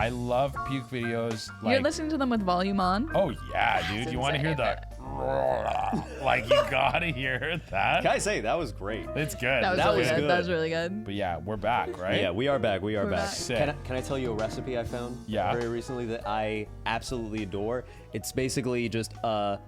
I love puke videos. Like, You're listening to them with volume on? oh yeah, dude. You want to hear the like you gotta hear that. Can I say that was great? It's good. That was That really was good. good. That was really good. But yeah, we're back, right? Yeah, we are back. We are We're back. back. Sick. Can I tell you a recipe I found? Yeah. Very recently that I absolutely adore. It's basically just an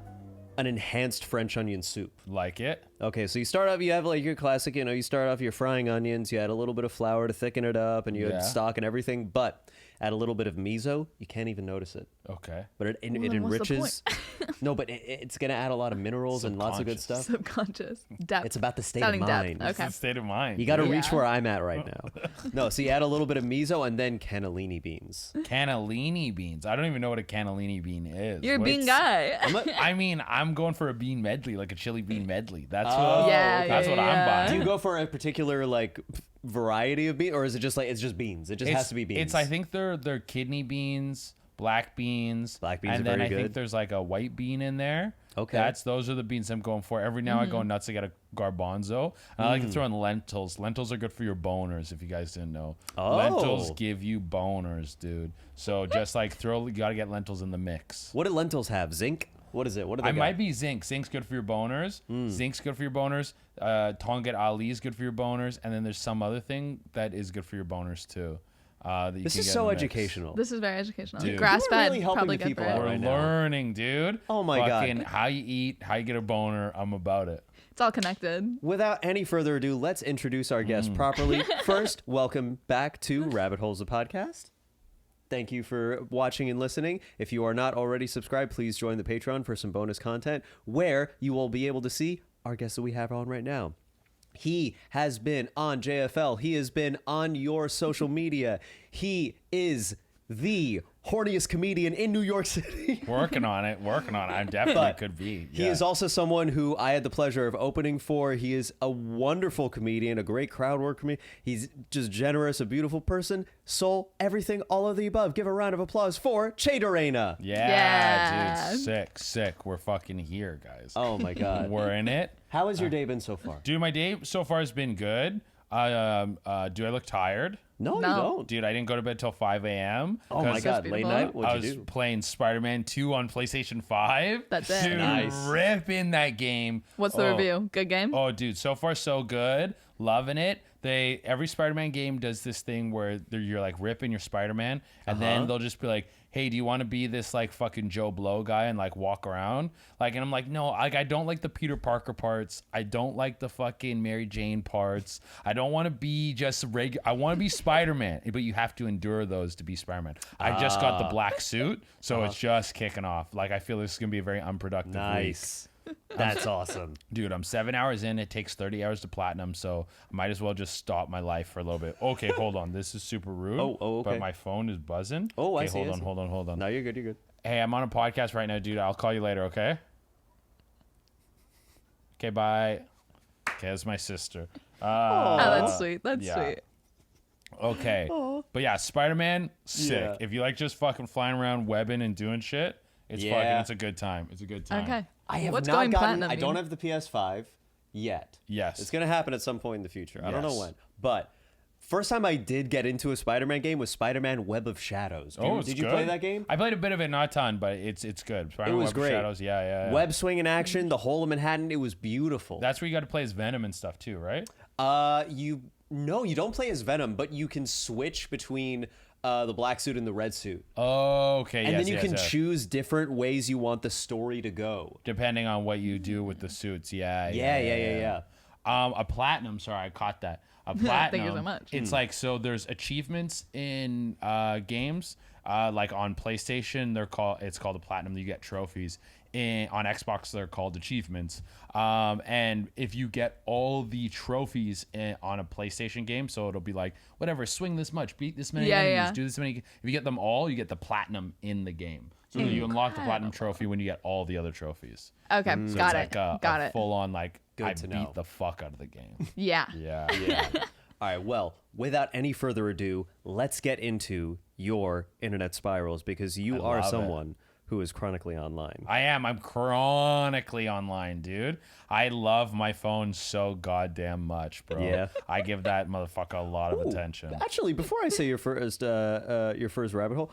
enhanced French onion soup. Like it. Okay, so you start off, you have like your classic, you start off your frying onions, you add a little bit of flour to thicken it up, and you Yeah. add stock and everything, but add a little bit of miso, you can't even notice it. Okay. But it Well, then what's the enriches. No, but it's going to add a lot of minerals and lots of good stuff. Subconscious. Depth. It's about the state Sounding of mind. depth. It's Okay. the state of mind. You got to Yeah. reach where I'm at right now. No, so you add a little bit of miso and then cannellini beans. Cannellini beans. I don't even know what a cannellini bean is. You're a What's- bean guy. I mean, I'm going for a bean medley, like a chili bean medley. That's Oh, what. Yeah, That's what I'm buying. Do you go for a particular like variety of beans, or is it just like it's just beans? It just has to be beans. It's I think they're kidney beans, black beans, Black beans and are then very I think good. there's like a white bean in there. Okay. Those are the beans I'm going for. Every now I go nuts to get a garbanzo. And I like to throw in lentils. Lentils are good for your boners, if you guys didn't know. Oh. Lentils give you boners, dude. So just like you gotta get lentils in the mix. What do lentils have? Zinc? What is it? What do they I got? might be zinc. Zinc's good for your boners. Zinc's good for your boners. Tongat Ali is good for your boners. And then there's some other thing that is good for your boners too. That you This can is get so in the mix. educational. This is very educational. Dude. Grass You're fed. really helping Probably the good people for out it. We're right now. learning, dude. Oh my God. Fucking how you eat, how you get a boner. I'm about it. It's all connected. Without any further ado, let's introduce our guest properly. First, welcome back to Rabbit Holes, the podcast. Thank you for watching and listening. If you are not already subscribed, please join the Patreon for some bonus content where you will be able to see our guests that we have on right now. He has been on JFL. He has been on your social media. He is the horniest comedian in New York City. Working on it. I definitely But could be. He is also someone who I had the pleasure of opening for. He is a wonderful comedian, a great crowd work comedian. He's just generous, a beautiful person, soul, everything, all of the above. Give a round of applause for Durena. Yeah, Yeah. dude. Sick. We're fucking here, guys. Oh my God. We're in it. How has your day been so far? Dude, my day so far has been good. Do I look tired? No, No. you don't. Dude, I didn't go to bed till 5 a.m. Oh my 'cause God, beautiful. late night? I What'd was you do? playing Spider-Man 2 on PlayStation 5. That's it. Dude, Nice. ripping that game. What's the review? Good game? Oh, dude, so far so good. Loving it. Every Spider-Man game does this thing where you're like ripping your Spider-Man, and then they'll just be like, "Hey, do you want to be this like fucking Joe Blow guy and like walk around?" Like, and I'm like, no, like I don't like the Peter Parker parts. I don't like the fucking Mary Jane parts. I don't want to be just I want to be Spider-Man, but you have to endure those to be Spider-Man. I just got the black suit, so it's just kicking off. Like, I feel this is gonna be a very unproductive week. Nice. That's awesome. Dude, I'm 7 hours in. It takes 30 hours to platinum, so I might as well just stop my life for a little bit. Okay, hold on. This is super rude. Oh, okay. But my phone is buzzing. Oh, I okay, see, hold I on, see. hold on. No, you're good. You're good. Hey, I'm on a podcast right now, dude. I'll call you later, okay? Okay, bye. Okay, that's my sister. Oh, that's sweet. That's yeah. sweet. Okay. But yeah, Spider-Man, sick. Yeah. If you like just fucking flying around webbing and doing shit, it's Yeah. fucking, it's a good time. It's a good time. Okay. I have What's not going gotten. platinum I don't mean? have the PS5 yet. Yes. It's gonna happen at some point in the future. I don't know Yes. when. But first time I did get into a Spider-Man game was Spider-Man: Web of Shadows. It's Did you good. play that game? I played a bit of it, not a ton, but it's good. Spider-Man was Web of great. Shadows, yeah. Web swinging action, the whole of Manhattan. It was beautiful. That's where you got to play as Venom and stuff too, right? you don't play as Venom, but you can switch between the black suit and the red suit, Oh, okay. and yes, then you yes, can yes. choose different ways you want the story to go. depending on what you do with the suits. Yeah. Yeah. A platinum. Sorry, I caught that. A platinum. Thank you so much. It's like, so there's achievements in games. Like on PlayStation, it's called a platinum. You get trophies. On Xbox, they're called achievements. And if you get all the trophies on a PlayStation game, so it'll be like, whatever, swing this much, beat this many enemies, do this many. If you get them all, you get the platinum in the game. So you unlock the platinum trophy when you get all the other trophies. Okay. So Got it's it. like Got a it. full on like, Good I to beat know. the fuck out of the game. Yeah. Yeah. Yeah. All right. Well, without any further ado, let's get into your internet spirals, because you are love it. someone who is chronically online. I am. I'm chronically online, dude. I love my phone so goddamn much, bro. Yeah. I give that motherfucker a lot of attention. Actually, before I say your first rabbit hole,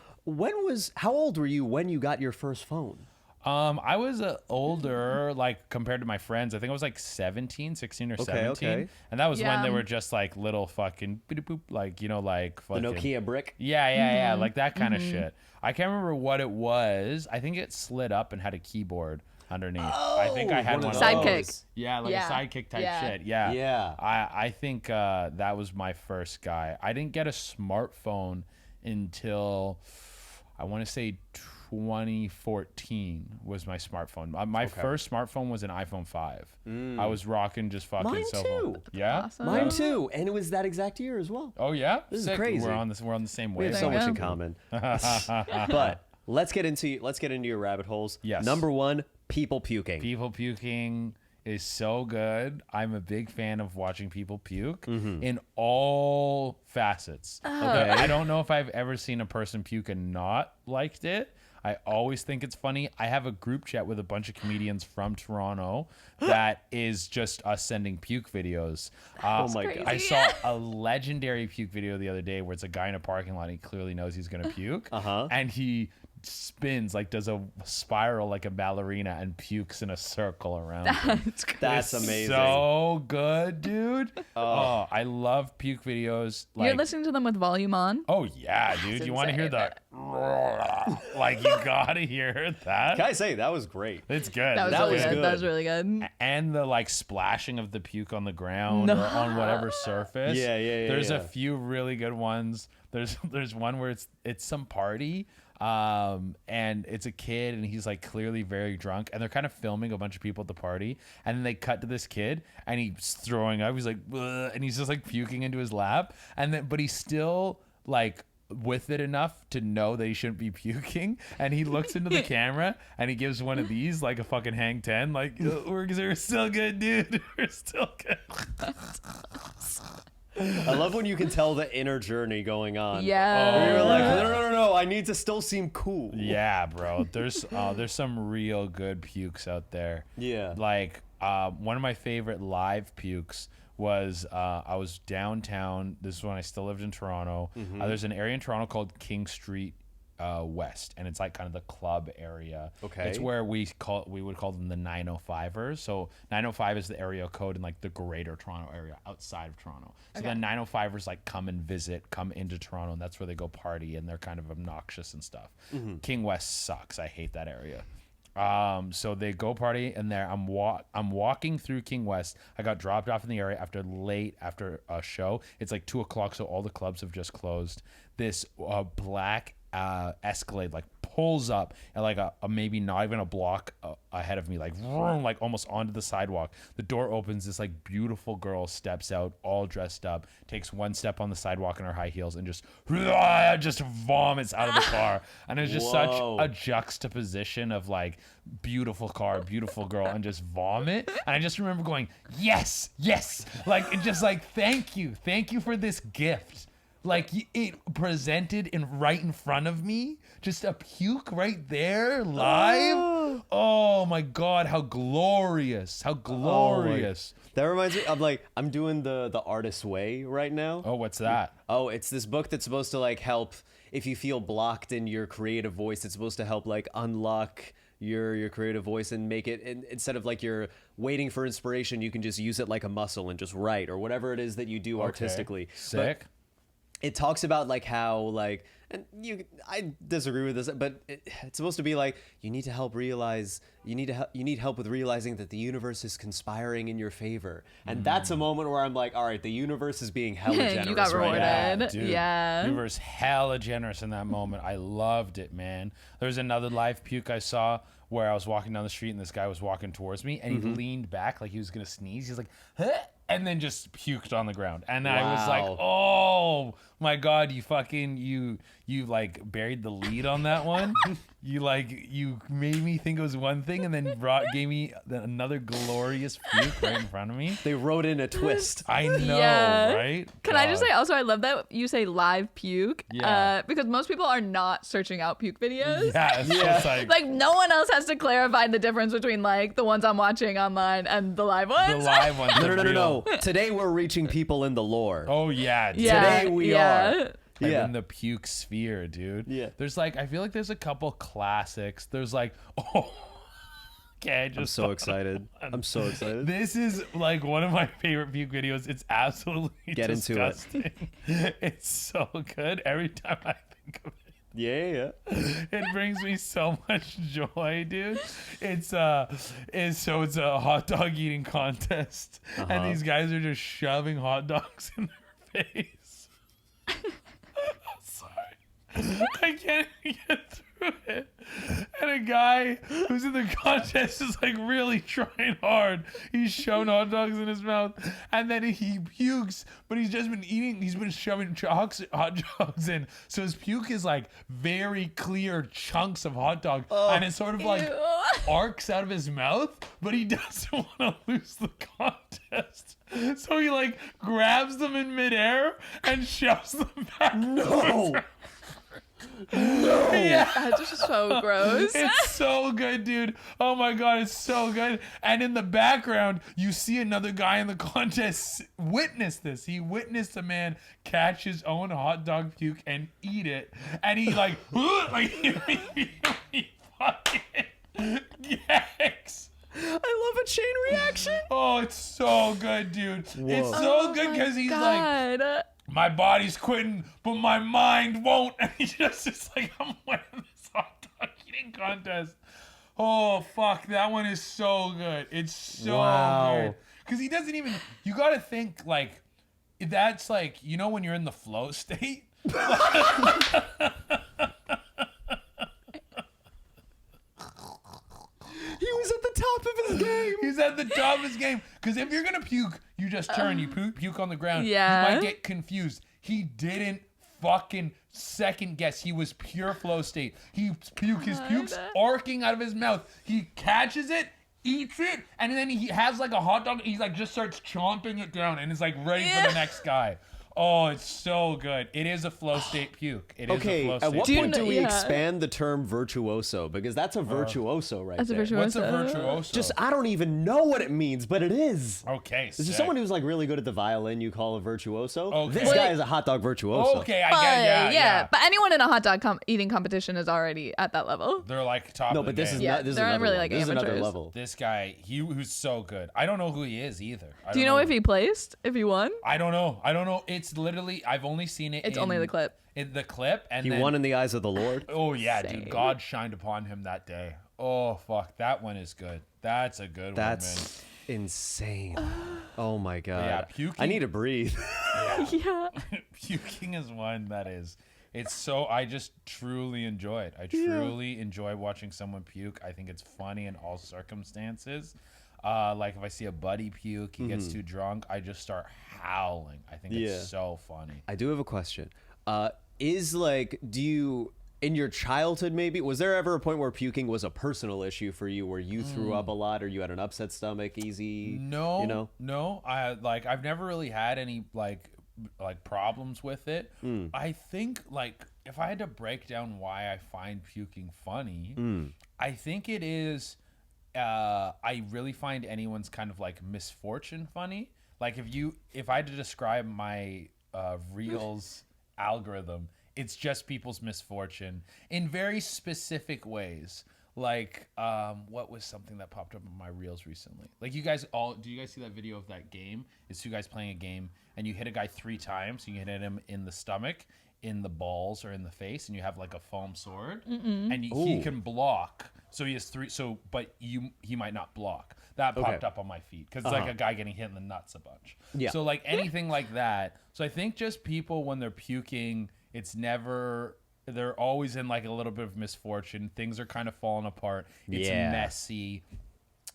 how old were you when you got your first phone? I was older, like compared to my friends. I think I was like 16 or 17. Okay. And that was when they Yeah. were just like little fucking boop, like, like The fucking Nokia brick? Yeah, like that kind of shit. I can't remember what it was. I think it slid up and had a keyboard underneath. I think I had one of Sidekick. those. Yeah, like Yeah. a sidekick type Yeah. shit. Yeah. Yeah. I think that was my first guy. I didn't get a smartphone until I want to say 2014 was my smartphone. My first smartphone was an iPhone 5. I was rocking just fucking Mine cell too. phone. Yeah. Awesome. Mine too, and it was that exact year as well. Oh yeah. This is Sick. crazy. We're on the same We have wave. so There much you in go. common. But let's get into your rabbit holes. Yes. Number 1, people puking. People puking is so good. I'm a big fan of watching people puke in all facets. Okay. I don't know if I've ever seen a person puke and not liked it. I always think it's funny. I have a group chat with a bunch of comedians from Toronto that is just us sending puke videos. Oh my crazy. god. I saw a legendary puke video the other day where it's a guy in a parking lot and he clearly knows he's going to puke. And he spins, like does a spiral like a ballerina and pukes in a circle around him. That's crazy. That's It's amazing. so good, dude. Oh, I love puke videos. Like, You're listening to them with volume on. oh yeah, dude. You want to hear the like you gotta hear that. Can I say that was great? It's good. That was That really was good. good. That was really good. And the like splashing of the puke on the ground or on whatever surface. Yeah. There's a few really good ones. There's one where it's some party. And it's a kid and he's like clearly very drunk and they're kind of filming a bunch of people at the party and then they cut to this kid and he's throwing up. He's like, "Ugh," and he's just like puking into his lap. And then, but he's still like with it enough to know that he shouldn't be puking. And he looks into the camera and he gives one of these, like a fucking hang 10, like, we're still good, dude. We're still good. I love when you can tell the inner journey going on. Yeah. You're like, no, I need to still seem cool. Yeah, bro. There's some real good pukes out there. Yeah. Like one of my favorite live pukes was I was downtown. This is when I still lived in Toronto. There's an area in Toronto called King Street West, and it's like kind of the club area. Okay. It's where we would call them the 905ers. So 905 is the area code in like the greater Toronto area outside of Toronto. So the 905ers like come into Toronto, and that's where they go party, and they're kind of obnoxious and stuff. King West sucks. I hate that area. So they go party in there. I'm walking through King West. I got dropped off in the area after a show. It's like 2:00, so all the clubs have just closed. This black Escalade like pulls up and like a maybe not even a block ahead of me, like vroom, like almost onto the sidewalk. The door opens. This like beautiful girl steps out, all dressed up, takes one step on the sidewalk in her high heels, and just vomits out of the car. And it's just such Whoa. a juxtaposition of like beautiful car, beautiful girl, and just vomit. And I just remember going, yes, like it just like thank you for this gift. Like it presented right in front of me, just a puke right there live. Oh my God, how glorious! How glorious! That reminds me of like I'm doing the artist's way right now. Oh, what's that? Oh, it's this book that's supposed to like help if you feel blocked in your creative voice. It's supposed to help like unlock your creative voice and make it, and instead of like you're waiting for inspiration, you can just use it like a muscle and just write or whatever it is that you do artistically. Sick. But it talks about like how like, and I disagree with this, but it's supposed to be like you need help with realizing that the universe is conspiring in your favor, and that's a moment where I'm like, all right, the universe is being hella generous. You got right now. rewarded. Dude, Yeah. you were hella generous in that moment. I loved it, man. There was another live puke I saw where I was walking down the street and this guy was walking towards me and he leaned back like he was gonna sneeze. He was like, huh? And then just puked on the ground. And I was like, Wow. oh, my God, you like buried the lead on that one. You made me think it was one thing and then gave me another glorious puke right in front of me. They wrote in a twist. I know, Yeah. right? Can I just God. say also, I love that you say live puke. Yeah. Because most people are not searching out puke videos. Yeah, it's Yeah. just Like no one else has to clarify the difference between like the ones I'm watching online and the live ones. the live ones. No, are no, no, no, real. no. Today we're reaching people in the lore. Oh yeah, dude. Yeah, Today we yeah. are. I'm Yeah. in the puke sphere, dude. Yeah. There's like, I feel like there's a couple classics. There's like, oh, okay, I just I'm so excited. I'm so excited. This is like one of my favorite puke videos. It's absolutely Get into it. disgusting. It's so good every time I think of it. Yeah. It brings me so much joy, dude. It's a hot dog eating contest, and these guys are just shoving hot dogs in their face. I'm sorry, I can't even get through it. And a guy who's in the contest is like really trying hard. He's shoving hot dogs in his mouth, and then he pukes. But he's just been eating. He's been shoving hot dogs in, so his puke is like very clear chunks of hot dog, and it sort of like Ew. arcs out of his mouth. But he doesn't want to lose the contest, so he like grabs them in midair and shoves them back. No. Yeah. That's just so gross. It's so good, dude. Oh my God, it's so good. And in the background, you see another guy in the contest witness this. He witnessed a man catch his own hot dog puke and eat it. And he like, he fucking gags. I love a chain reaction. Oh, it's so good, dude. It's so good because he's like, God. my body's quitting, but my mind won't. And he just is like, I'm winning this hot dog eating contest. Oh, fuck. That one is so good. It's so good. Because he doesn't even, you got to think, like, that's like, you know, when you're in the flow state? He was at the top of his game. He's at the top of his game. Because if you're going to puke, you just turn, you puke on the ground. Yeah. You might get confused. He didn't fucking second guess. He was pure flow state. His puke's arcing out of his mouth. He catches it, eats it, and then he has like a hot dog. He's like just starts chomping it down and is like ready for the next guy. Oh, it's so good. It is a flow state puke. It is a Okay, flow at state what puke. point do we yeah. expand the term virtuoso? Because that's a virtuoso right That's a there. virtuoso. What's a virtuoso? Just, I don't even know what it means, but it is. Okay, Is there someone who's like really good at the violin you call a virtuoso? Okay. This guy is a hot dog virtuoso. Okay, I get yeah. But anyone in a hot dog eating competition is already at that level. They're like top No, of the but this game. is Yeah, not. This is they're another really one. like This is another amateurs. level. This guy, who's so good. I don't know who he is either. Do you know if he placed? If he won? I don't know. It's literally, I've only seen it. It's only the clip. In the clip, and He then, won in the eyes of the Lord. oh yeah, Same. dude, God shined upon him that day. Oh fuck, that one is good. That's a good That's insane. Oh my god. Yeah, puking. I need to breathe. Yeah. one. Puking is one that is. It's so, I just truly enjoy it. I truly enjoy watching someone puke. I think it's funny in all circumstances. Like if I see a buddy puke, he gets too drunk, I just start howling. I think Yeah. it's so funny. I do have a question. Is like, do you, in your childhood maybe, was there ever a point where puking was a personal issue for you, where you threw up a lot or you had an upset stomach easy? No, You know? no. I've never really had any like problems with it. I think like if I had to break down why I find puking funny, I think it is. I really find anyone's kind of like misfortune funny. Like if I had to describe my Reels algorithm, it's just people's misfortune in very specific ways. Like, what was something that popped up in my Reels recently? Like, do you guys see that video of that game? It's two guys playing a game, and you hit a guy 3 times. You hit him in the stomach, in the balls, or in the face, and you have like a foam sword, and he can block. So he has 3. But he might not block. That popped up on my feed because it's like a guy getting hit in the nuts a bunch. Yeah. So like anything like that. So I think just people when they're puking, they're always in like a little bit of misfortune. Things are kind of falling apart. It's Yeah. messy.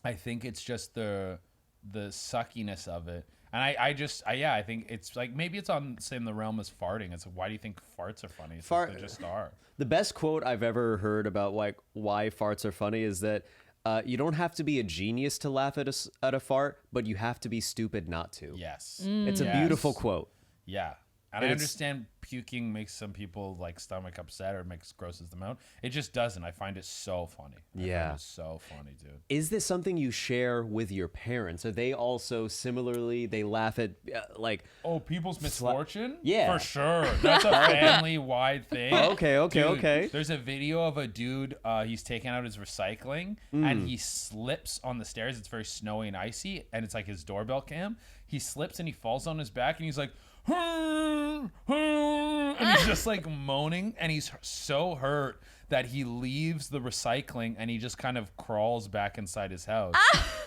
I think it's just the suckiness of it. And I think it's like maybe it's on in the realm as farting. It's like, why do you think farts are funny? It's like they just are. The best quote I've ever heard about like why farts are funny is that you don't have to be a genius to laugh at a fart, but you have to be stupid not to. Yes. It's a beautiful quote. Yeah. And I understand puking makes some people like stomach upset or grosses them out. It just doesn't. I find it so funny. I find it so funny, dude. Is this something you share with your parents? Are they also similarly, they laugh at like... Oh, people's misfortune? Yeah. For sure. That's a family-wide thing. Okay. There's a video of a dude, he's taking out his recycling, and he slips on the stairs. It's very snowy and icy, and it's like his doorbell cam. He slips and he falls on his back, and he's like... and he's just like moaning, and he's so hurt that he leaves the recycling and he just kind of crawls back inside his house.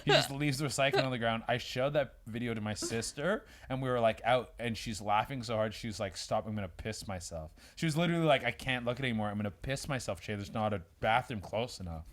He just leaves the recycling on the ground. I showed that video to my sister, and we were like out, and she's laughing so hard she was like, stop, I'm gonna piss myself. She was literally like, I can't look at it anymore, I'm gonna piss myself, Shay, there's not a bathroom close enough.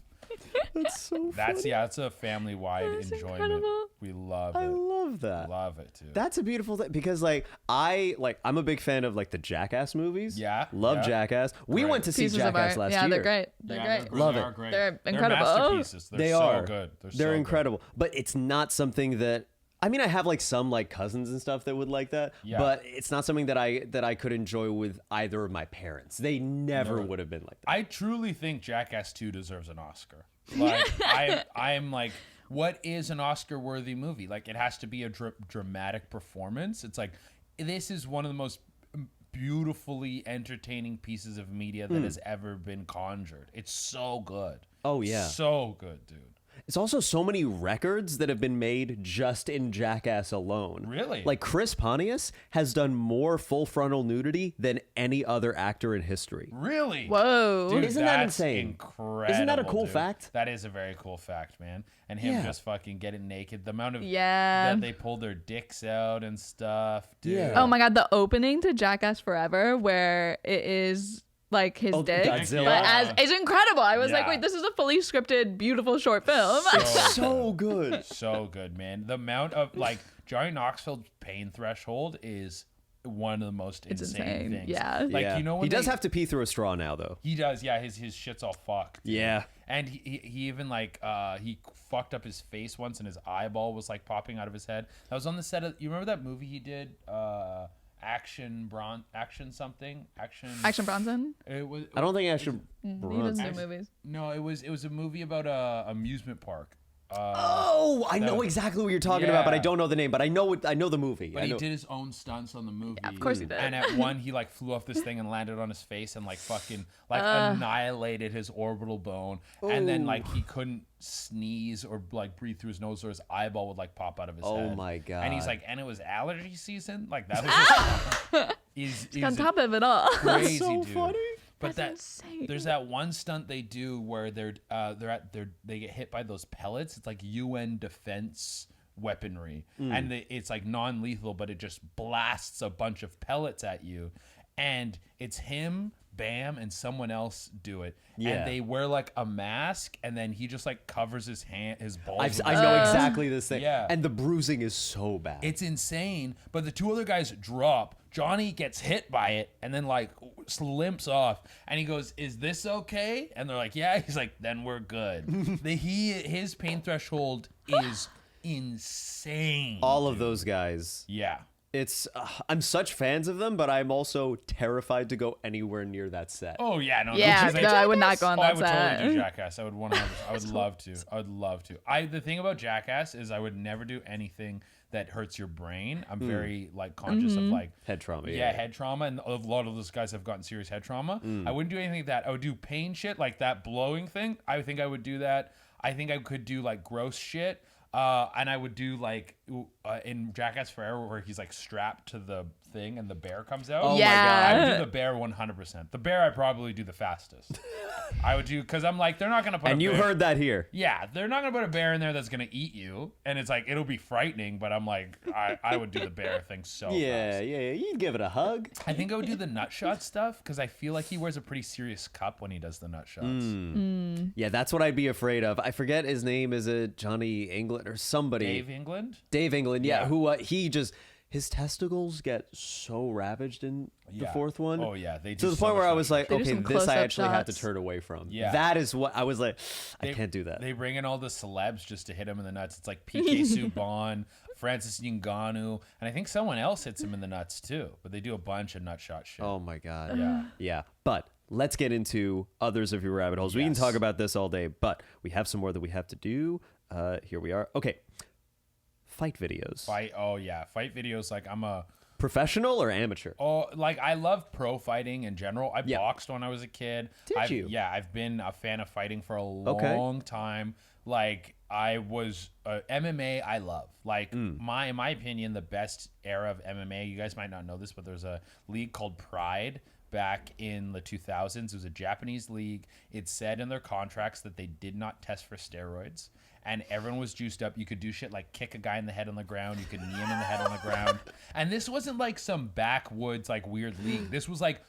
That's so funny. That's a family-wide enjoyment. Incredible. We love it. I love that. Love it too. That's a beautiful thing because I'm a big fan of like the Jackass movies. Yeah. Love Jackass. We Great. went to see Pieces of Jackass art. last Yeah, year. they're great. They're great. Love it. Great. They're incredible. Masterpieces. They're They so are good. They're so incredible. But it's not something that I mean, I have like some like cousins and stuff that would like that, but it's not something that I could enjoy with either of my parents. They never would have been like that. I truly think Jackass 2 deserves an Oscar. Like I'm like, what is an Oscar-worthy movie? Like, it has to be a dramatic performance. It's like, this is one of the most beautifully entertaining pieces of media that has ever been conjured. It's so good. Oh yeah, so good, dude. It's also so many records that have been made just in Jackass alone. Really? Like Chris Pontius has done more full frontal nudity than any other actor in history. Really? Whoa. Dude, Isn't that that's insane? Incredible. Isn't that a cool dude. fact? That is a very cool fact, man. And him just fucking getting naked. The amount of that they pulled their dicks out and stuff, dude. Yeah. Oh my god, the opening to Jackass Forever where it is like his dick. Godzilla. But it's incredible. I was like, wait, this is a fully scripted, beautiful short film. So good. So good, man. The amount of like Johnny Knoxville's pain threshold is one of the most insane things. Yeah. Like, you know, when he does have to pee through a straw now, though. He does, yeah. His shit's all fucked. Dude. Yeah. And he even like he fucked up his face once, and his eyeball was like popping out of his head. That was on the set of. You remember that movie he did? Action Bronson. Action Bronson? I don't think Action He Bronson. doesn't do movies. No, it was a movie about a amusement park. I know exactly what you're talking about, but I don't know the name. But I know the movie. But he did his own stunts on the movie. Yeah, of course he did. And at one, he like flew off this thing and landed on his face and like fucking like annihilated his orbital bone. And then like he couldn't sneeze or like breathe through his nose, or his eyeball would like pop out of his head. Oh my god! And he's like, and it was allergy season. Like that was just he's on top of it all. crazy, so dude. funny. But That's insane. there's that one stunt they do where they get hit by those pellets. It's like UN defense weaponry, and it's like non-lethal, but it just blasts a bunch of pellets at you, and it's him, Bam, and someone else do it, and they wear like a mask, and then he just like covers his balls. I know exactly this thing. Yeah. And the bruising is so bad. It's insane, but the two other guys drop. Johnny gets hit by it and then like limps off, and he goes, "Is this okay?" And they're like, "Yeah." He's like, "Then we're good." His pain threshold is insane. All of those guys. Yeah. It's I'm such fans of them, but I'm also terrified to go anywhere near that set. Oh yeah, no. Yeah, no, no, I would not go on I that would set. totally do Jackass. I would 100%. I would love to. I would love to. The thing about Jackass is I would never do anything that hurts your brain. I'm very like conscious of like Head trauma. Yeah, head trauma, and a lot of those guys have gotten serious head trauma. I wouldn't do anything like that. I would do pain shit like that blowing thing. I think I would do that. I think I could do like gross shit. And I would do like in Jackass Forever where he's like strapped to the thing and the bear comes out. Oh my Yeah. I would do the bear 100%. The bear I probably do the fastest. I would do because I'm like they're not gonna put. And a you bear, heard that here. Yeah, they're not gonna put a bear in there that's gonna eat you, and it's like it'll be frightening. But I'm like I would do the bear thing so Yeah, fast. yeah, you'd give it a hug. I think I would do the nut shot stuff because I feel like he wears a pretty serious cup when he does the nut shots. Yeah, that's what I'd be afraid of. I forget his name. Is it Johnny England or somebody? Dave England. Dave England, yeah. Yeah. Who he just his testicles get so ravaged in the Yeah. fourth one. Oh yeah, they do To the so point where much I was like, They do okay, some this I close-up actually had to shots. turn away from. Yeah. That is what I was like, I They- can't do that. They bring in all the celebs just to hit him in the nuts. It's like PK Subban, Francis Ngannou, and I think someone else hits him in the nuts too. But they do a bunch of nut shot shit. Oh my God. Yeah. Yeah. But let's get into others of your rabbit holes. We can Yes. talk about this all day, but we have some more that we have to do. Here we are. Okay. Fight videos. Fight. Oh yeah, fight videos. Like I'm a. Professional or amateur? Oh, like I love pro fighting in general. I Yeah. boxed when I was a kid. Did you? Yeah, I've been a fan of fighting for a Okay. long time. Like I was MMA. I love. Like in my opinion, the best era of MMA. You guys might not know this, but there's a league called Pride back in the 2000s. It was a Japanese league. It said in their contracts that they did not test for steroids. And everyone was juiced up. You could do shit like kick a guy in the head on the ground. You could knee him in the head on the ground. And this wasn't like some backwoods like weird league. This was like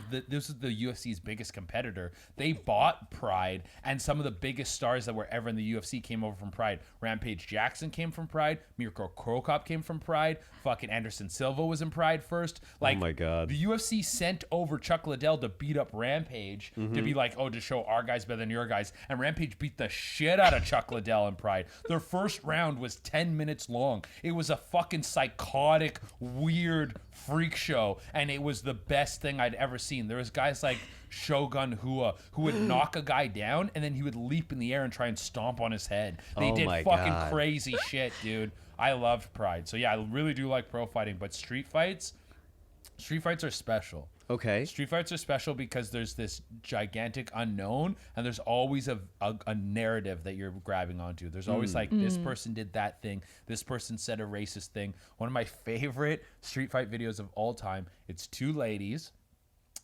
this is the UFC's biggest competitor. They bought Pride, and some of the biggest stars that were ever in the UFC came over from Pride. Rampage Jackson came from Pride. Mirko Cro Cop came from Pride. Fucking Anderson Silva was in Pride first. Like, my God. The UFC sent over Chuck Liddell to beat up Rampage to be like, oh, to show our guys better than your guys. And Rampage beat the shit out of Chuck Liddell and Pride. Their first round was 10 minutes long. It was a fucking psychotic, weird freak show, and it was the best thing I'd ever seen. There was guys like Shogun Hua who would knock a guy down, and then he would leap in the air and try and stomp on his head. They Oh did my fucking God. crazy shit, dude. I loved Pride. So yeah, I really do like pro fighting, but street fights are special. Okay. Street fights are special because there's this gigantic unknown, and there's always a narrative that you're grabbing onto. There's always like, this person did that thing. This person said a racist thing. One of my favorite street fight videos of all time, it's two ladies.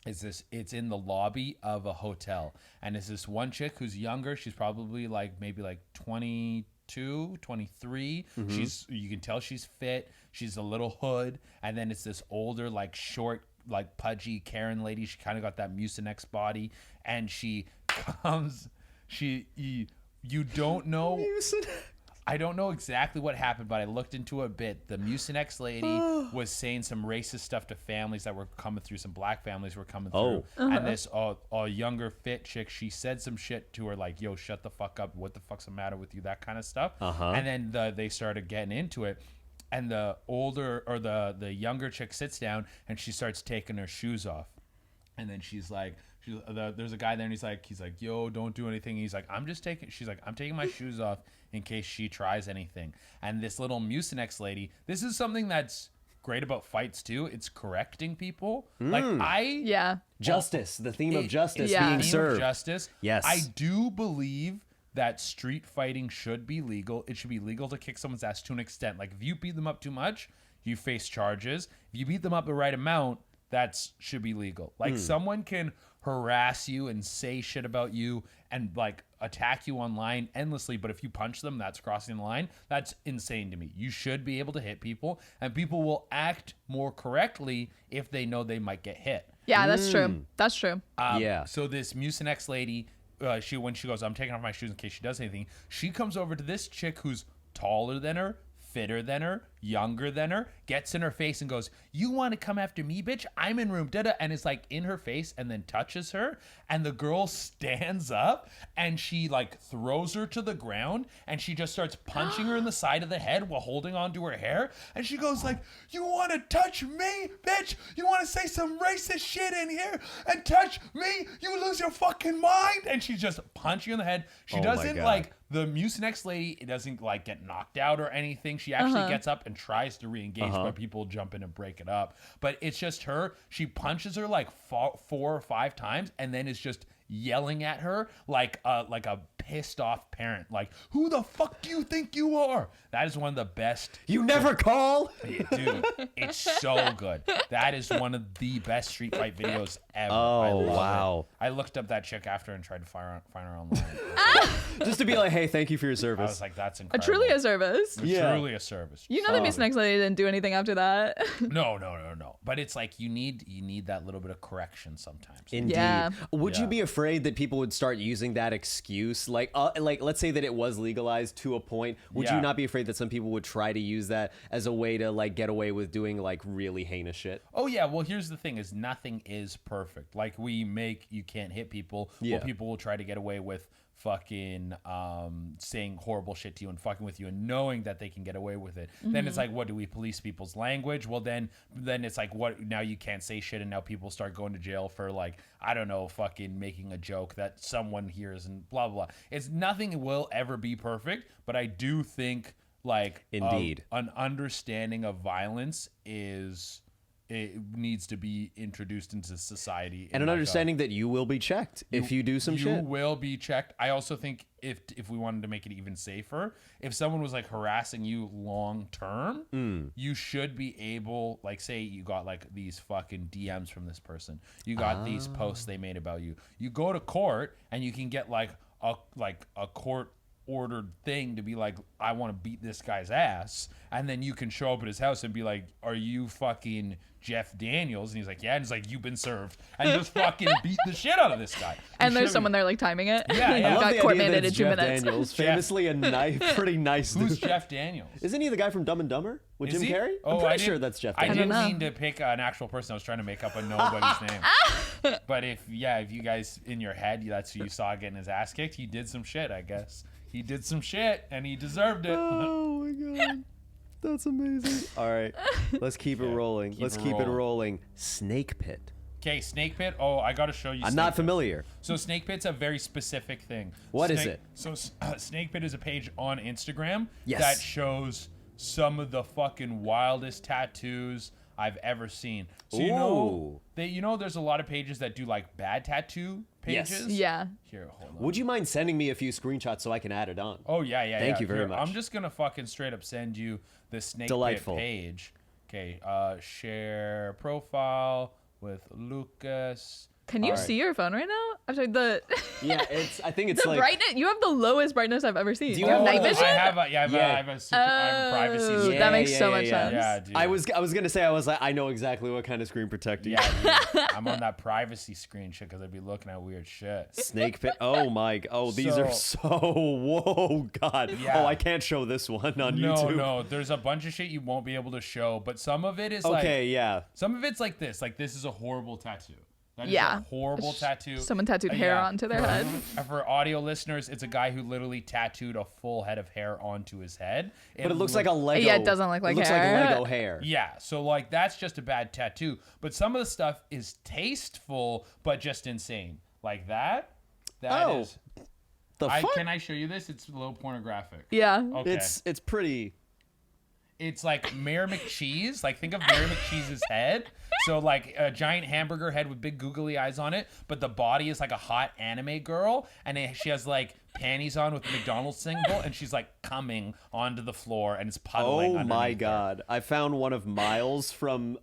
It's in the lobby of a hotel. And it's this one chick who's younger. She's probably maybe 22, 23. You can tell she's fit. She's a little hood. And then it's this older, short, pudgy Karen lady. She kind of got that Mucinex body, and she comes. You don't know. I don't know exactly what happened, but I looked into a bit. The Mucinex lady was saying some racist stuff to families that were coming through. Some black families were coming through. And this younger fit chick, she said some shit to her like, yo, shut the fuck up. What the fuck's the matter with you? That kind of stuff. And then they started getting into it. And the younger chick sits down and she starts taking her shoes off. And then she's like, there's a guy there, and he's like, yo, don't do anything. He's like, I'm taking my shoes off in case she tries anything. And this little Mucinex lady, this is something that's great about fights too. It's correcting people. Justice, the theme of justice Yeah. being Theme served. of justice. Yes. I do believe that street fighting should be legal. It should be legal to kick someone's ass to an extent. Like, if you beat them up too much, you face charges. If you beat them up the right amount, that should be legal. Like, someone can harass you and say shit about you and attack you online endlessly, but if you punch them, that's crossing the line. That's insane to me. You should be able to hit people, and people will act more correctly if they know they might get hit. Yeah, that's true. That's true. Yeah. So this Mucinex lady, when she goes, I'm taking off my shoes in case she does anything, she comes over to this chick who's taller than her, fitter than her, younger than her, gets in her face and goes, you want to come after me, bitch? I'm in room da-da, and is in her face and then touches her, and the girl stands up and she throws her to the ground, and she just starts punching her in the side of the head while holding onto her hair, and she goes you want to touch me, bitch? You want to say some racist shit in here and touch me? You lose your fucking mind. And she's just punching you in the head. She doesn't God. the Mucinex lady, it doesn't get knocked out or anything. She actually gets up and tries to re-engage, but people jump in and break it up. But it's just her. She punches her 4 or 5 times, and then is just yelling at her like a pissed off parent. Like, who the fuck do you think you are? That is one of the best. You never call? Dude, it's so good. That is one of the best street fight videos ever. Oh, I love wow. it. I looked up that chick after and tried to find her online. Just to be like, hey, thank you for your I service. was like, that's A incredible. truly a service. Yeah. Truly a service. You know that Miss Next Lady didn't do anything after that. No. But it's like you need that little bit of correction sometimes. Indeed. Yeah. Would you Yeah. be afraid that people would start using that excuse? Like let's say that it was legalized to a point. Would you Yeah. not be afraid that some people would try to use that as a way to like get away with doing like really heinous shit? Oh yeah, well here's the thing: is nothing is perfect. Like you can't hit people. Yeah. Well, people will try to get away with fucking saying horrible shit to you and fucking with you and knowing that they can get away with it. Then it's like, what, do we police people's language? Well, then it's like, what, now you can't say shit and now people start going to jail for like, I don't know, fucking making a joke that someone hears and blah blah blah. It's nothing will ever be perfect, but I do think like Indeed. an understanding of violence it needs to be introduced into society. And an understanding that you will be checked if you do some shit. You will be checked. I also think if we wanted to make it even safer, if someone was like harassing you long term, you should be able, like, say you got like these fucking DMs from this person, you got these posts they made about you. You go to court and you can get like a court ordered thing to be like, I want to beat this guy's ass, and then you can show up at his house and be like, are you fucking Jeff Daniels? And he's like, yeah. And he's like, you've been served, and just fucking beat the shit out of this guy. And there's someone there like timing it. Yeah, yeah. I love Got the court idea that mandated it's 2 Jeff minutes. Daniels, famously a pretty nice Who's dude. Jeff Daniels? Isn't he the guy from Dumb and Dumber with Is Jim he? Carrey? Oh, I'm I pretty sure didn't- that's Jeff I Daniels. didn't know. mean to pick an actual person. I was trying to make up a nobody's name. But if you guys in your head, that's who you saw getting his ass kicked, he did some shit, I guess. He did some shit, and he deserved it. Oh my god. That's amazing. All right. Let's keep it rolling. Let's keep it rolling. Snake Pit. Okay, Snake Pit. Oh, I got to show you. I'm Snake not Pit. familiar. So Snake Pit's a very specific thing. What is Snake- it? So Snake Pit is a page on Instagram Yes. that shows some of the fucking wildest tattoos I've ever seen. So Ooh. there's a lot of pages that do like bad tattoo Yes. pages. Yeah. Here, hold on. Would you mind sending me a few screenshots so I can add it on? Oh yeah. Thank you very Here, much. I'm just gonna fucking straight up send you the Snake Delightful. Pit page. Okay, share profile with Lukas. Can you All right. see your phone right now? Actually, the Yeah, I think it's the like brightness. You have the lowest brightness I've ever seen. Do You you have Oh, night vision. I have a Yeah. privacy. Oh, screen. that makes so much yeah. sense. Yeah, dude. I was gonna say I know exactly what kind of screen protector. you Yeah, dude. I'm on that privacy screen shit because I'd be looking at weird shit. Snake Pit. Oh my. Oh, these are so. Whoa, God. Yeah. Oh, I can't show this one on YouTube. No, there's a bunch of shit you won't be able to show, but some of it is Okay, like, yeah. some of it's like this. Like, this is a horrible tattoo. That is Yeah. a horrible tattoo. Someone tattooed hair Yeah. onto their head. And for audio listeners, it's a guy who literally tattooed a full head of hair onto his head. But it looks like a Lego. Yeah, it doesn't look like it looks hair. like Lego hair. Yeah, so like that's just a bad tattoo. But some of the stuff is tasteful, but just insane. Like that. That Oh. is. The fuck? Can I show you this? It's a little pornographic. Yeah. Okay. It's pretty. It's like Mayor McCheese. Like, think of Mayor McCheese's head. So like a giant hamburger head with big googly eyes on it, but the body is like a hot anime girl, and she has like panties on with the McDonald's symbol, and she's like coming onto the floor, and it's puddling. Oh my underneath her. God! I found one of Miles from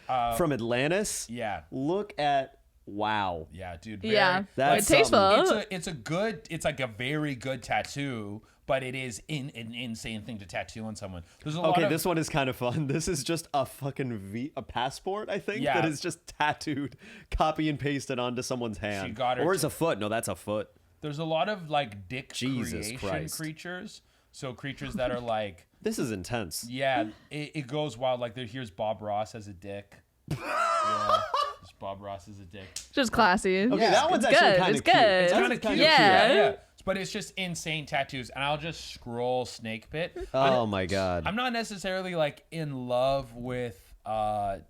Atlantis. Yeah. Look at wow. Yeah, dude. Yeah. That's It's tasteful. It's like a very good tattoo, but it is an insane thing to tattoo on someone. There's a lot Okay, of, this one is kind of fun. This is just a fucking a passport, I think, Yeah. that is just tattooed, copy and pasted onto someone's hand. got her or is a foot? No, that's a foot. There's a lot of like dick Jesus creation Christ. creatures. So creatures that are like, This is intense. yeah, it goes wild. Like here's Bob Ross as a dick. Yeah, there's Bob Ross as a dick. Just classy. Okay, Yeah, that one's it's actually good. kind It's of cute. good. It's Kind kinda of cute. cute. Yeah. But it's just insane tattoos, and I'll just scroll Snake Pit. Oh my God. I'm not necessarily like in love with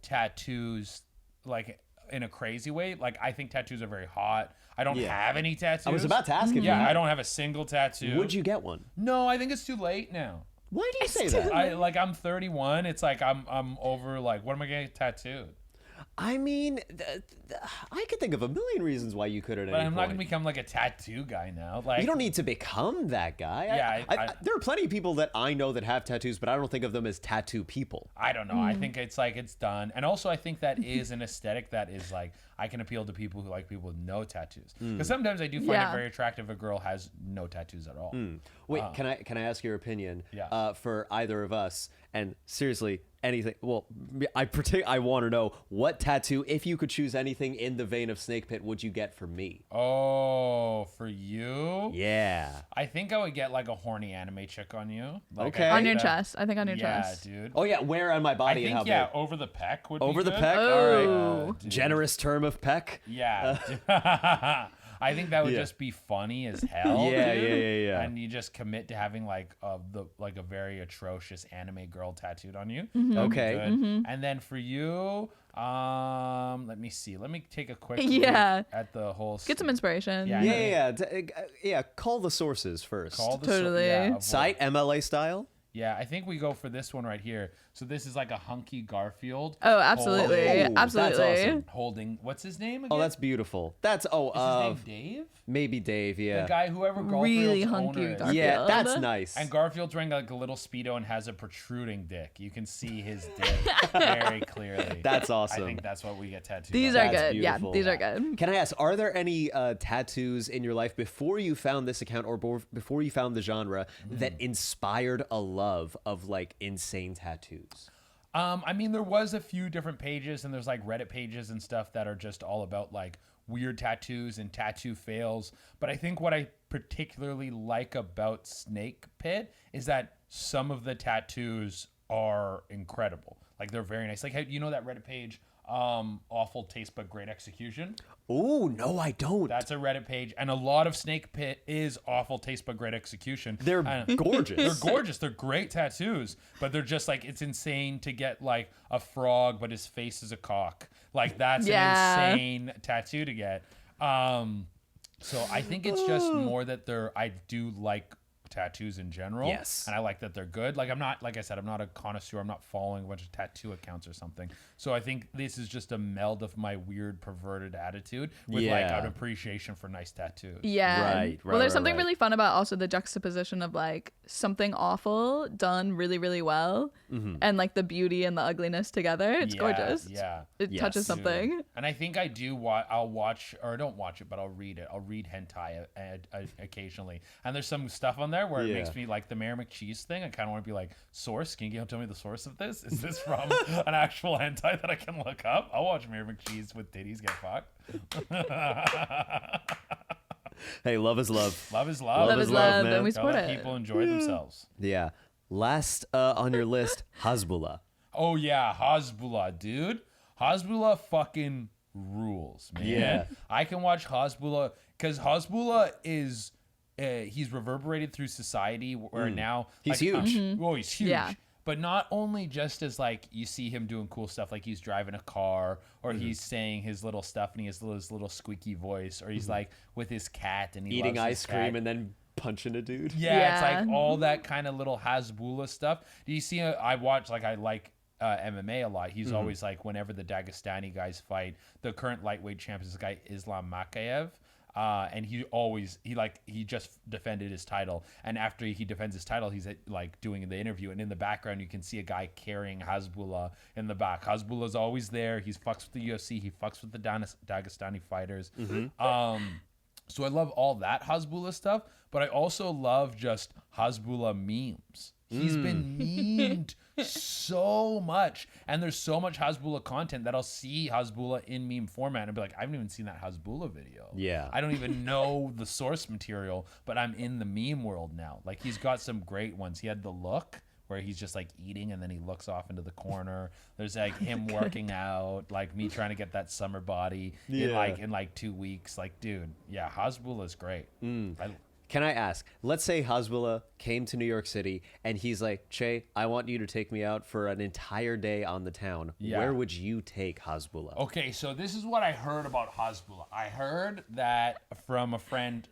tattoos, like in a crazy way. Like I think tattoos are very hot. I don't Yeah. have any tattoos. I was about to ask if you Yeah, had. I don't have a single tattoo. Would you get one? No, I think it's too late now. Why do you say that? I'm 31. It's like I'm over. Like, what am I getting tattooed? I mean, I could think of a million reasons why you could at But any I'm not point. gonna become like a tattoo guy now. Like You don't need to become that guy. Yeah, There are plenty of people that I know that have tattoos, but I don't think of them as tattoo people. I don't know. I think it's like it's done. And also I think that is an aesthetic that is like I can appeal to people who like people with no tattoos. Because sometimes I do find it very attractive if a girl has no tattoos at all. Wait, can I ask your opinion? Yeah. For either of us, and seriously, anything. Well, I want to know what tattoo, if you could choose anything in the vein of Snake Pit, would you get for me? Oh, for you? Yeah. I think I would get like a horny anime chick on you. Like, Okay. I On think your that- chest. I think on your Yeah, chest. dude. Oh yeah, where on my I body and how think big? over the peck would Over be the good. peck. All right. Oh. Dude. Generous term of peck. Yeah. I think that would just be funny as hell. Yeah, dude. yeah. And you just commit to having like a very atrocious anime girl tattooed on you. Mm-hmm. That would be Okay. good. And then for you, let me see. Let me take a quick look Yeah. at the whole. Get some inspiration. Yeah. Yeah. Call the sources first. Call the Totally. of Site MLA style. Yeah, I think we go for this one right here. So this is like a hunky Garfield. Oh, absolutely. Oh, that's Absolutely. awesome. Holding what's his name again? Oh, that's beautiful. That's is his name Dave? maybe Dave. Yeah. The guy, whoever Garfield's Really owner hunky is. Garfield. Yeah, that's nice. And Garfield's wearing like a little Speedo and has a protruding dick. You can see his dick very clearly. That's awesome. I think that's what we get tattooed. These on. are That's good. beautiful. Yeah, these are good. Can I ask, are there any tattoos in your life before you found this account or before you found the genre that inspired a love of like insane tattoos? I mean, there was a few different pages, and there's like Reddit pages and stuff that are just all about like weird tattoos and tattoo fails. But I think what I particularly like about Snake Pit is that some of the tattoos are incredible. Like they're very nice. Like, you know that Reddit page, awful taste but great execution? Oh, no, I don't. That's a Reddit page, and a lot of Snake Pit is awful taste but great execution. They're gorgeous. They're gorgeous. They're great tattoos, but they're just like, it's insane to get like a frog, but his face is a cock. Like that's an insane tattoo to get. So I think it's just more that I do like tattoos in general. Yes. And I like that they're good. Like I'm not, like I said, I'm not a connoisseur. I'm not following a bunch of tattoo accounts or something. So I think this is just a meld of my weird perverted attitude with like Yeah. an appreciation for nice tattoos. Yeah. Right, Well, there's something right. really fun about also the juxtaposition of like something awful done really, really well and like the beauty and the ugliness together. It's gorgeous. Yeah. It Yes. touches Dude. something. And I think I do I'll watch, or I don't watch it, but I'll read it. I'll read hentai occasionally. And there's some stuff on there where it makes me like the Mayor McCheese thing. I kind of want to be like, source? Can you tell me the source of this? Is this from an actual hentai that I can look up? I'll watch Mayor McCheese with titties get fucked. Hey, love is love. Love is love. Love is love, man. and we Gotta support let it. people enjoy themselves. Yeah. Last on your list, Hasbullah. Oh yeah, Hasbullah, dude. Hasbullah fucking rules, man. Yeah. I can watch Hasbullah because Hasbullah is he's reverberated through society where now He's huge. Oh, he's huge. Yeah. But not only just as like you see him doing cool stuff, like he's driving a car, or he's saying his little stuff and he has his little squeaky voice, or he's like with his cat and he Eating loves his ice cream cat. and then punching a dude. Yeah, it's Yeah. like all that kind of little Hasbullah stuff. Do you see? I watch like I like MMA a lot. He's always like whenever the Dagestani guys fight, the current lightweight champ is this guy Islam Makayev. And he just defended his title, and after he defends his title, he's like doing the interview, and in the background you can see a guy carrying Hasbullah in the back. Hasbullah's always there. He fucks with the UFC. He fucks with the Dagestani fighters. So I love all that Hasbullah stuff, but I also love just Hasbullah memes. He's been memed so much, and there's so much Hasbullah content that I'll see Hasbullah in meme format and be like, I haven't even seen that Hasbullah video. Yeah. I don't even know the source material, but I'm in the meme world now. Like he's got some great ones. He had the look where he's just like eating and then he looks off into the corner. There's like him working out, like me trying to get that summer body in like 2 weeks. Like, dude, yeah, Hasbullah is great. Can I ask, let's say Hasbullah came to New York City and he's like, Che, I want you to take me out for an entire day on the town. Yeah. Where would you take Hasbullah? Okay, so this is what I heard about Hasbullah. I heard that from a friend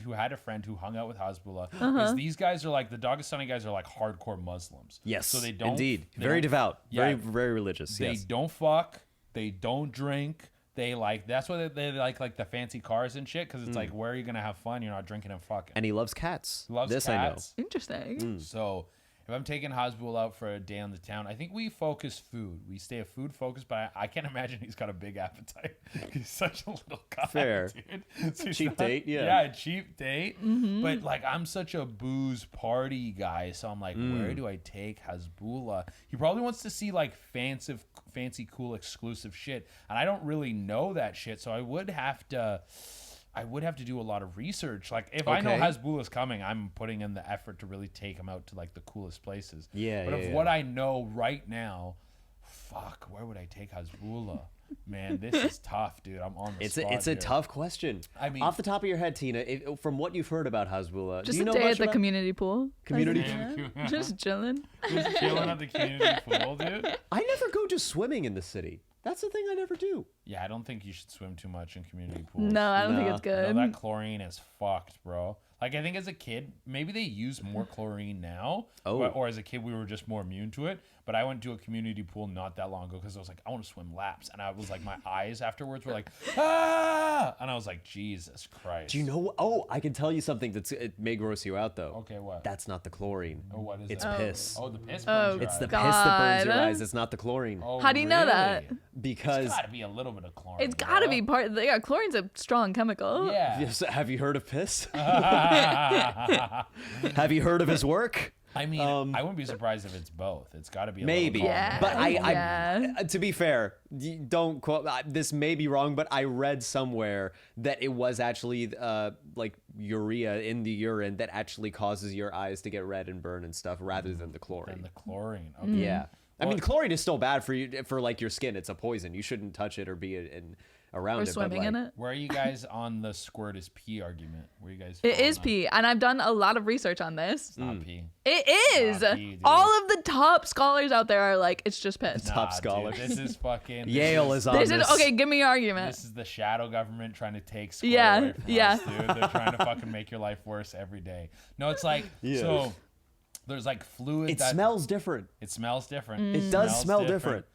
who had a friend who hung out with Hasbullah. Because these guys are like, the Dagestani guys are like hardcore Muslims. Yes, So they don't. indeed. they Very don't- devout. Yeah. Very religious. They Yes. don't fuck. They don't drink. They like that's why they like the fancy cars and shit because it's like where are you gonna have fun? You're not drinking and fucking. And he loves cats. Loves this cats. Interesting. So if I'm taking Hasbullah out for a day on the town, I think we focus food. We stay a food focused, but I can't imagine he's got a big appetite. He's such a little guy. Fair. Dude. So Cheap date, yeah. Yeah, cheap date. But like I'm such a booze party guy, so I'm like, where do I take Hasbullah? He probably wants to see like fancy, cool, exclusive shit, and I don't really know that shit, so I would have to do a lot of research. Like if I know Okay. Hasbullah's coming, I'm putting in the effort to really take him out to like the coolest places. Yeah, But yeah, of yeah. what I know right now, fuck, where would I take Hasbullah? Man, this is tough, dude. I'm on the spot. It's a here. tough question. I mean- off the top of your head, Tina, from what you've heard about Hasbullah, Just do you a know day much at the about community pool. Community Like, just chilling. Just chilling at the community pool, dude. I never go just swimming in the city. That's the thing I never do. Yeah, I don't think you should swim too much in community pools. No, I don't think No. it's You know, good. that chlorine is fucked, bro. Like I think as a kid, maybe they use more chlorine now, Oh. or as a kid we were just more immune to it. But I went to a community pool not that long ago because I was like, I want to swim laps, and I was like, my eyes afterwards were like, ah, and I was like, Jesus Christ. Do you know? Oh, I can tell you something it may gross you out though. Okay, what? That's not the chlorine. Oh, what is It's it? piss. Oh, the piss. Oh, burns your It's the eyes. piss that burns your God. eyes. It's not the chlorine. Oh, How do you know that? really? Because It's got to be a little bit of chlorine. It's got to bro. be part. Yeah, chlorine's a strong chemical. Yeah. Yes, have you heard of piss? Have you heard of his work? I mean, I wouldn't be surprised if it's both. It's got to be a Maybe, little Yeah. but Yeah. to be fair, don't quote. This may be wrong, but I read somewhere that it was actually like urea in the urine that actually causes your eyes to get red and burn and stuff, rather than the chlorine. And the chlorine. Okay. Yeah, I mean, Well- chlorine is still bad for you for like your skin. It's a poison. You shouldn't touch it or be around Or it. but, swimming in like, it. Where are you guys on the squirt is pee argument? Where are you guys? It falling is on? pee, and I've done a lot of research on this. It's not pee. It is. Nah, pee, dude. All of the top scholars out there are like, it's just piss. Top Nah, scholars. Dude, this is fucking. Yale is on This this. is okay. Give me your argument. This is the shadow government trying to take squirt Yeah, away from yeah. us, dude. They're trying to fucking make your life worse every day. No, it's like Yeah. so. There's like fluid. It that, smells different. It smells different. It does smell different.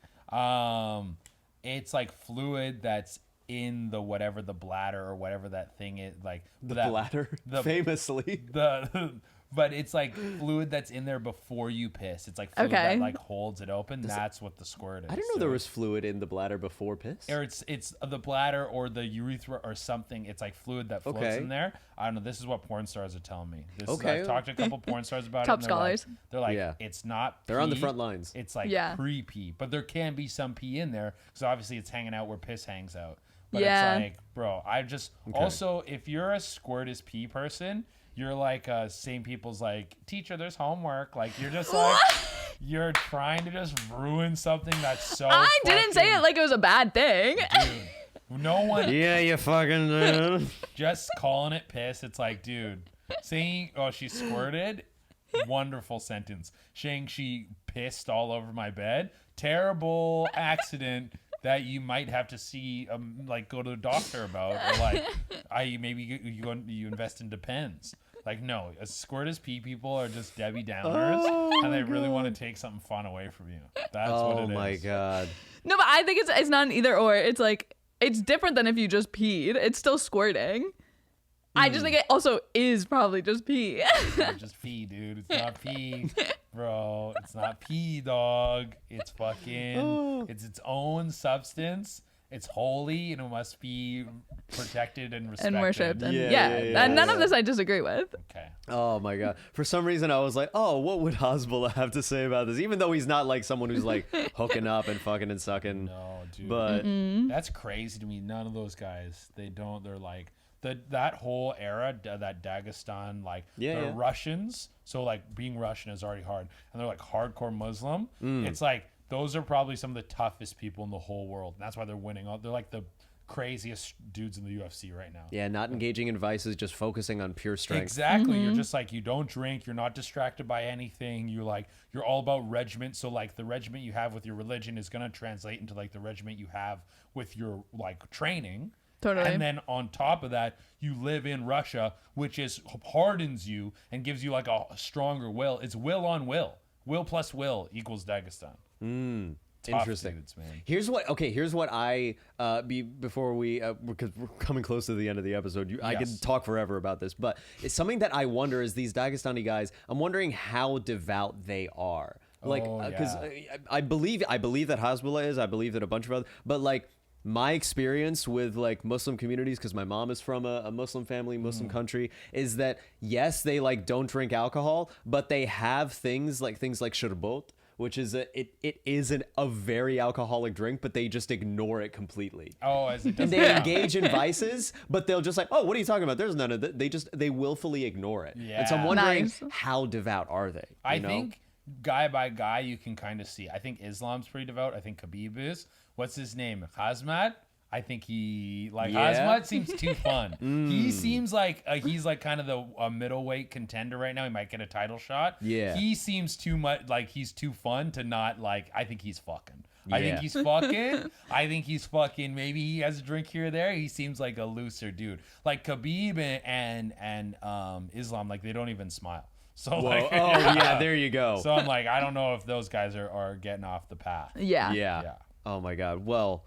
It's like fluid that's in the whatever the bladder or whatever that thing is like The that, bladder, famously. but it's like fluid that's in there before you piss. It's like fluid that Okay. like holds it open. That's what the squirt is. I didn't know there was fluid in the bladder before piss. Or it's the bladder or the urethra or something. It's like fluid that floats Okay. in there. I don't know. This is what porn stars are telling me. Okay. I've talked to a couple porn stars about Top it. scholars. They're like, Yeah. it's not. They're on the pee, front lines. It's like Yeah. pre-pee, but there can be some pee in there because obviously it's hanging out where piss hangs out. But Yeah. it's like, bro, I just also if you're a squirt is pee person, you're like same people's like teacher. There's homework. Like you're just like. You're trying to just ruin something that's so. I didn't say fucking- it like it was a bad thing. Dude, no one Yeah, you fucking. just calling it piss. It's like, dude, saying, oh, she squirted. Wonderful sentence. Saying she pissed all over my bed. Terrible accident that you might have to see, like, go to the doctor about. Or, like, maybe you invest in Depends. Like, no, a squirt is pee people are just Debbie Downers, and they really want to take something fun away from you. That's what Oh it is. my god. No, but I think it's not an either or. It's like it's different than if you just peed. It's still squirting. I just think it also is probably just pee. It's just pee, dude. It's not pee, bro. It's not pee, dog. It's fucking. It's its own substance. It's holy and it must be protected and respected. And worshipped. And Yeah, yeah, yeah, and none of yeah. this I disagree with. Okay. Oh my god. For some reason I was like, oh, what would Hasbullah have to say about this? Even though he's not like someone who's like hooking up and fucking and sucking. No, dude. But That's crazy to me. None of those guys. They don't. They're like that whole era. That Dagestan, like Yeah, the yeah. Russians. So like being Russian is already hard, and they're like hardcore Muslim. Mm. It's like those are probably some of the toughest people in the whole world. And that's why they're winning. They're like the craziest dudes in the UFC right now. yeah, not engaging in vices, just focusing on pure strength. Exactly. You're just like, you don't drink. You're not distracted by anything. You're all about regiment. So like the regiment you have with your religion is going to translate into like the regiment you have with your like training. Totally. And then on top of that, you live in Russia, which hardens you and gives you like a stronger will. It's will on will. Will plus will equals Dagestan. Tough Interesting. dudes, man. Here's what I before we because we're coming close to the end of the episode. I could talk forever about this, but it's something that I wonder is these Dagestani guys. I'm wondering how devout they are. Like, because I believe that Hasbullah is. I believe that a bunch of other, but like. My experience with like Muslim communities, because my mom is from a Muslim family, Muslim country, is that yes, they like don't drink alcohol, but they have things like sherbot, which is it is a very alcoholic drink, but they just ignore it completely. Oh, as it does. And they engage in vices, but they'll just like, oh, what are you talking about? There's none of that. They willfully ignore it. Yeah. And so I'm wondering Nice. how devout are they? I think guy by guy you can kind of see. I think Islam's pretty devout. I think Khabib is. What's his name? Hazmat. I think Hazmat seems too fun. He seems like he's like kind of the middleweight contender right now. He might get a title shot. Yeah. He seems too much like he's too fun to not like. I think he's fucking. I Yeah. think he's fucking. I think he's fucking. Maybe he has a drink here or there. He seems like a looser dude. Like Khabib and Islam, like they don't even smile. So like, Oh yeah, there you go. So I'm like, I don't know if those guys are getting off the path. Yeah. Yeah. Oh my God. Well,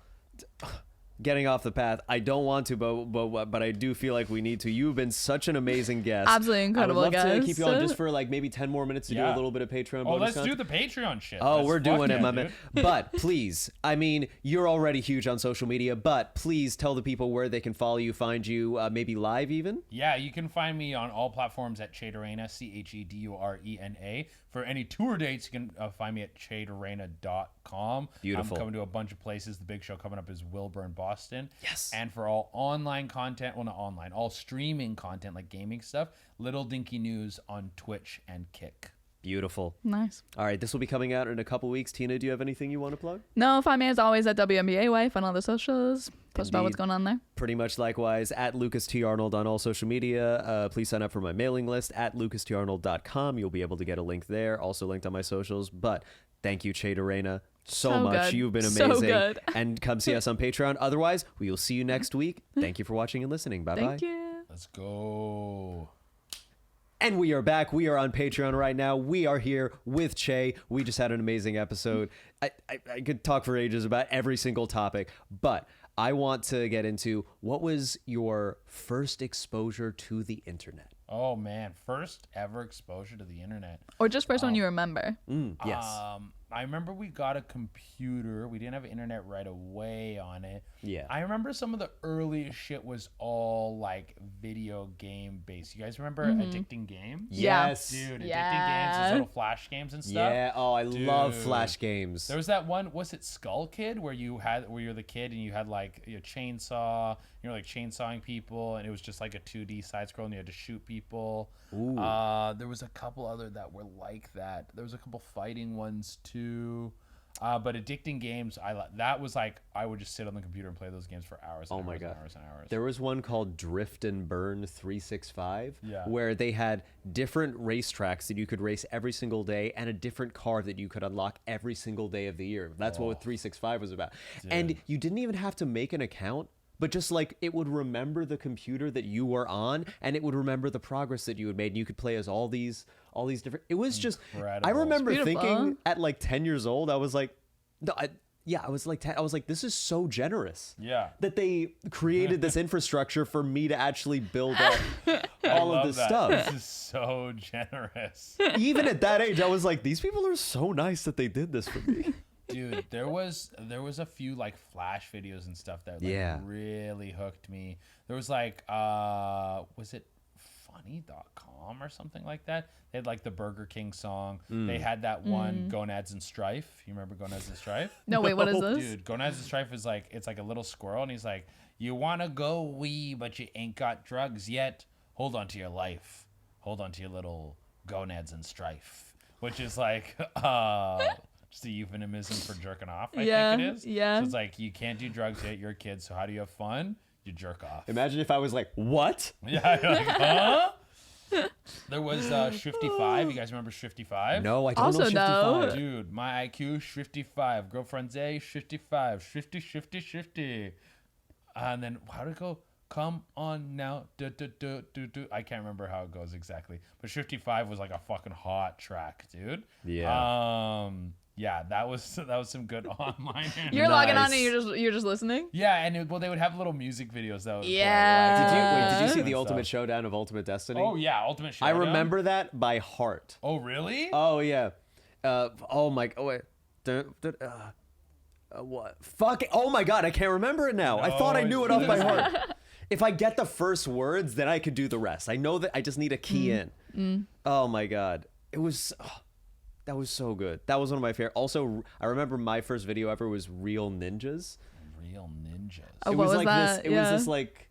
getting off the path. I don't want to, but I do feel like we need to. You've been such an amazing guest. Absolutely incredible, I would love to guys. keep you on just for like maybe 10 more minutes to do a little bit of Patreon. Oh, bonus let's do content. the Patreon shit. Oh, Let's we're doing fuck it, yeah, my man. dude. But please, I mean, you're already huge on social media, but please tell the people where they can follow you, find you, maybe live even. Yeah, you can find me on all platforms at Chedurena, Chedurena. For any tour dates, you can find me at chedurena.com. Beautiful. I'm coming to a bunch of places. The big show coming up is Wilbur in Boston. Yes. And for all online content, well, not online, all streaming content like gaming stuff, Little Dinky News on Twitch and Kick. Beautiful. Nice. All right, this will be coming out in a couple weeks. Tina, do you have anything you want to plug? No, find me as always at WNBA Wife on all the socials. Post about what's Indeed. going on there. Pretty much likewise at Lucas T. Arnold on all social media. Please sign up for my mailing list at lucastrnold.com. You'll be able to get a link there, also linked on my socials. But thank you, Chedurena, so much. good. You've been So amazing. good. And come see us on Patreon. Otherwise, we will see you next week. Thank you for watching and listening. Bye-bye. Thank you. Let's go. And we are back. We are on Patreon right now. We are here with Che. We just had an amazing episode. I could talk for ages about every single topic, but I want to get into what was your first exposure to the internet? Oh, man. First ever exposure to the internet. Or just first one you remember. Yes. I remember we got a computer. We didn't have internet right away on it. Yeah. I remember some of the earliest shit was all like video game based. You guys remember Addicting Games? Yeah. Yes. Dude, Addicting Yeah. Games, those little flash games and stuff. Yeah. Oh, I love Dude. Flash games. There was that one, was it Skull Kid, where you're the kid and you had like a chainsaw, you're like chainsawing people, and it was just like a 2D side scroll and you had to shoot people. Ooh. There was a couple other that were like that. There was a couple fighting ones too. But Addicting Games, that was like I would just sit on the computer and play those games for hours. And Oh my hours God. And hours and hours. There was one called Drift and Burn 365, Yeah. where they had different racetracks that you could race every single day and a different car that you could unlock every single day of the year. That's what 365 was about. And you didn't even have to make an account, but just like it would remember the computer that you were on and it would remember the progress that you had made. And you could play as all these different, it was just, I Incredible. remember It's beautiful. thinking at like 10 years old, I was like, no, I was like 10, I was like, this is so generous. Yeah. That they created this infrastructure for me to actually build up I all love of this that. stuff. This is so generous. Even at that age, I was like, these people are so nice that they did this for me. Dude, there was a few like Flash videos and stuff that like really hooked me. There was like was it funny.com or something like that? They had like the Burger King song. They had that one Gonads and Strife. You remember Gonads and Strife? No, wait, what is this? Dude, Gonads and Strife is like, it's like a little squirrel and he's like, you want to go wee, but you ain't got drugs yet. Hold on to your life. Hold on to your little Gonads and Strife. Which is like, just a euphemism for jerking off, I think it is. Yeah. So it's like, you can't do drugs yet, you're a kid, so how do you have fun? You jerk off. Imagine if I was like, what? Yeah, you're like, huh? There was Shifty5. You guys remember Shifty5? No, I don't Also, know. no. 55. Dude, my IQ, Shifty5. Girlfriend's A, Shifty5. Shifty. And then, how'd it go? Come on now. Do. I can't remember how it goes exactly. But Shifty5 was like a fucking hot track, dude. Yeah. Yeah, that was some good online. You're logging on and Nice. you're just listening. Yeah, and they would have little music videos that would Yeah. play, Did you Stuff. see the Ultimate Showdown of Ultimate Destiny? Oh yeah, Ultimate I Showdown. remember that by heart. Oh really? Oh yeah. Oh my. Oh wait. What? Fuck. Oh my god, I can't remember it now. I thought I knew it off by heart. If I get the first words, then I could do the rest. I know that I just need a key in. Oh my god, it was. That was so good. That was one of my favorite. Also, I remember my first video ever was Real Ninjas. Real ninjas. Oh, It what was was like that? this. It was this like.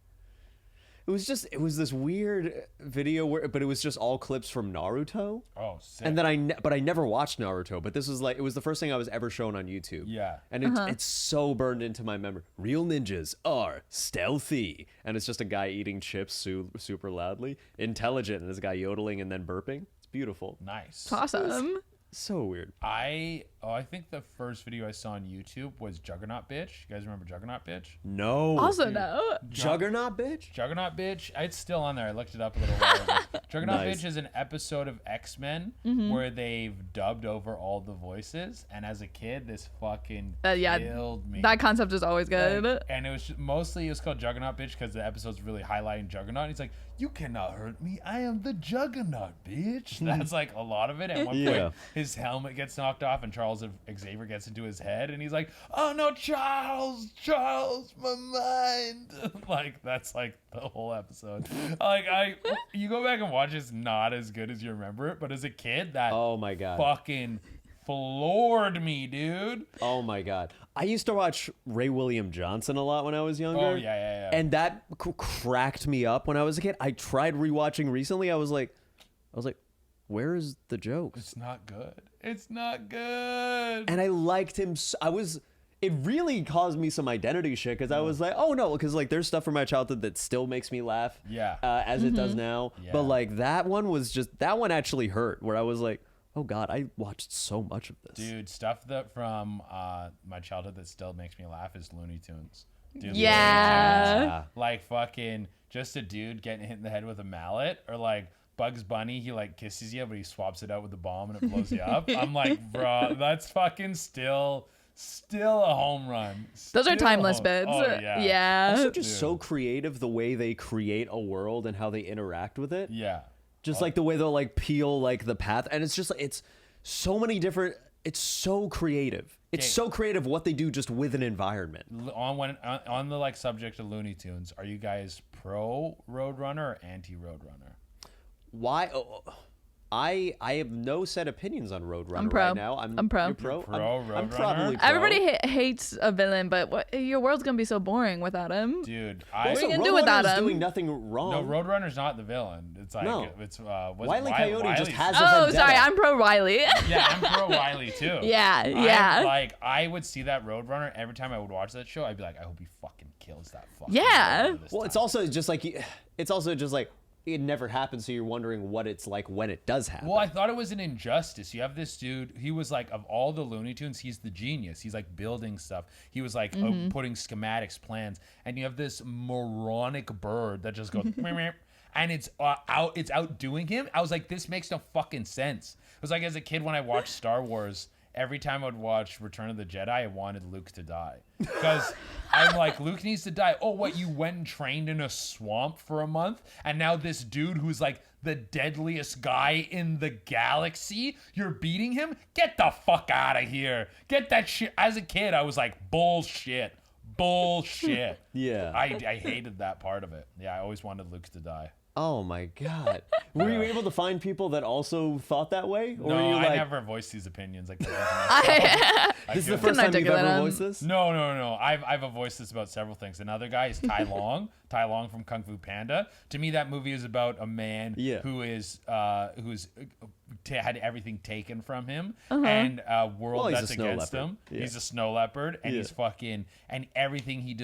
It was this weird video but it was just all clips from Naruto. Oh, sick. And then I never watched Naruto, but this was like, it was the first thing I was ever shown on YouTube. Yeah. And it's so burned into my memory. Real ninjas are stealthy. And it's just a guy eating chips super loudly, intelligent, and this guy yodeling and then burping. It's beautiful. Nice. It's awesome. So weird. I think the first video I saw on YouTube was Juggernaut Bitch. You guys remember Juggernaut Bitch? No. Also, no. Juggernaut bitch? Juggernaut Bitch, it's still on there. I looked it up a little while ago. Juggernaut Nice. Bitch is an episode of X-Men where they've dubbed over all the voices. And as a kid, this fucking Yeah, killed me. That concept is always good. And it was mostly it was called Juggernaut Bitch because the episode's really highlighting Juggernaut. And he's like, "You cannot hurt me. I am the Juggernaut, bitch." That's like a lot of it. At one Yeah. point, his helmet gets knocked off, and Charles Xavier gets into his head, and he's like, "Oh no, Charles, my mind." Like that's like the whole episode. You go back and watch, it's not as good as you remember it, but as a kid, that Oh my god. fucking floored me, dude. Oh my god. I used to watch Ray William Johnson a lot when I was younger. Oh yeah. And that cracked me up when I was a kid. I tried rewatching recently. I was like, where is the jokes? It's not good. It's not good. And I liked him. It really caused me some identity shit because I was like, oh no, because like there's stuff from my childhood that still makes me laugh. Yeah. As it does now. Yeah. But like that one actually hurt where I was like, oh god, I watched so much of this. Dude, stuff that from my childhood that still makes me laugh is Looney Tunes. Dude, Yeah. Looney Tunes, like fucking just a dude getting hit in the head with a mallet, or like Bugs Bunny, he like kisses you, but he swaps it out with the bomb and it blows you up. I'm like, bro, that's fucking still a home run. Those are Still timeless home- bits. Oh, yeah. Yeah. Also just so creative the way they create a world and how they interact with it. Yeah. Just like the way they'll like peel like the path, and it's just it's so many different. It's so creative. It's Okay. so creative what they do just with an environment. On the like subject of Looney Tunes, are you guys pro Roadrunner or anti Roadrunner? Why? I have no set opinions on Roadrunner I'm pro. right now. I'm pro. You're pro. You're pro I'm Roadrunner? probably pro. Everybody hates a villain, but your world's gonna be so boring without him. Dude, Also, you gonna do without Roadrunner's him? doing nothing wrong. no, Roadrunner's not the villain. It's like No. it's Wile E. Coyote just has a Oh, vendetta. sorry, I'm pro Wiley. Yeah, I'm pro Wiley too. Yeah, yeah. Like I would see that Roadrunner every time I would watch that show. I'd be like, I hope he fucking kills that fucking. Yeah. Roadrunner this Well, it's time. also just like it never happens, so you're wondering what it's like when it does happen. Well, I thought it was an injustice. You have this dude. He was like, of all the Looney Tunes, he's the genius. He's like building stuff. He was like putting schematics, plans, and you have this moronic bird that just goes, meow, meow, and it's outdoing him. I was like, this makes no fucking sense. It was like as a kid when I watched Star Wars. Every time I would watch Return of the Jedi, I wanted Luke to die. Because I'm like, Luke needs to die. Oh, what, you went and trained in a swamp for a month? And now this dude who's like the deadliest guy in the galaxy, you're beating him? Get the fuck out of here. Get that shit. As a kid, I was like, bullshit. Yeah. I hated that part of it. Yeah, I always wanted Luke to die. Oh my god. Were you able to find people that also thought that way? Or No, were you I like, never voiced these opinions like that. this is the couldn't. first time you've articulate ever them. voiced this? No. I've voiced this about several things. Another guy is Tai Long. Tai Long from Kung Fu Panda. To me, that movie is about a man who's had everything taken from him and a world Well, he's that's a snow against leopard. him. Yeah. He's a snow leopard, and Yeah. he's fucking and everything he